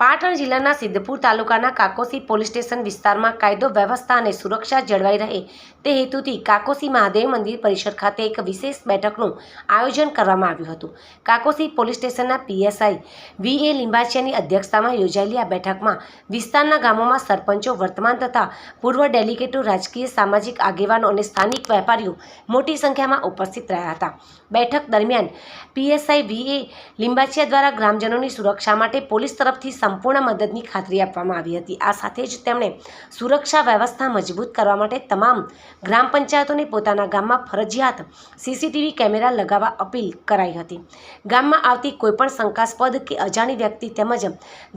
પાટણ જિલ્લાના સિદ્ધપુર તાલુકાના કાકોસી police station વિસ્તારમાં કાયદો વ્યવસ્થા અને સુરક્ષા જળવાઈ રહે તે હેતુથી કાકોસી મહાદેવ મંદિર પરિસર ખાતે એક વિશેષ બેઠકનું આયોજન કરવામાં આવ્યું હતું। કાકોસી પોલીસ સ્ટેશનના પીએસઆઈ વી.એ. લિંબાચિયાની અધ્યક્ષતામાં યોજાયેલી આ બેઠકમાં વિસ્તારના ગામોમાં સરપંચો, વર્તમાન તથા પૂર્વ ડેલિગેટો, રાજકીય સામાજિક આગેવાનો અને સ્થાનિક વેપારીઓ મોટી સંખ્યામાં ઉપસ્થિત રહ્યા હતા। બેઠક દરમિયાન પીએસઆઈ વી.એ. લિંબાચિયા દ્વારા ગ્રામજનોની સુરક્ષા માટે પોલીસ તરફથી સંપૂર્ણ મદદની ખાતરી આપવામાં આવી હતી। આ સાથે જ તેમણે સુરક્ષા વ્યવસ્થા મજબૂત કરવા માટે તમામ ગ્રામ પંચાયતોને પોતાના ગામમાં ફરજિયાત સીસીટીવી કેમેરા લગાવવા અપીલ કરાઈ હતી। ગામમાં આવતી કોઈપણ શંકાસ્પદ કે અજાણી વ્યક્તિ તેમજ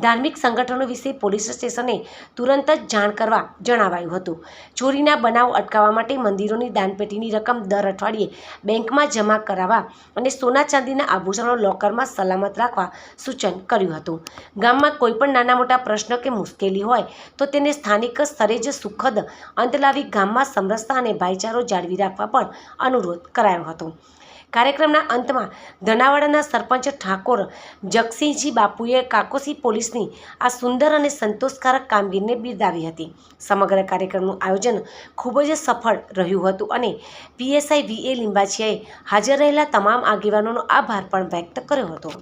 ધાર્મિક સંગઠનો વિશે પોલીસ સ્ટેશને તુરંત જ જાણ કરવા જણાવાયું હતું। ચોરીના બનાવ અટકાવવા માટે મંદિરોની દાનપેટીની રકમ દર અઠવાડિયે બેંકમાં જમા કરાવવા અને સોના ચાંદીના આભૂષણો લોકરમાં સલામત રાખવા સૂચન કર્યું હતું। ગામમાં કોઈપણ નાના મોટા પ્રશ્ન કે મુશ્કેલી હોય તો તેને સ્થાનિક સ્તરે જ સુખદ અંત લાવી ગામમાં સમરસતા અને ભાઈચારો જાળવી રાખવા પણ અનુરોધ કરાયો હતો। કાર્યક્રમના અંતમાં ધનાવાડાના સરપંચ ઠાકોર જગસિંહજી બાપુએ કાકોસી પોલીસની આ સુંદર અને સંતોષકારક કામગીરીને બિરદાવી હતી। સમગ્ર કાર્યક્રમનું આયોજન ખૂબ જ સફળ રહ્યું હતું અને પીએસઆઈ વી.એ. લિંબાચિયાએ હાજર રહેલા તમામ આગેવાનોનો આભાર પણ વ્યક્ત કર્યો હતો।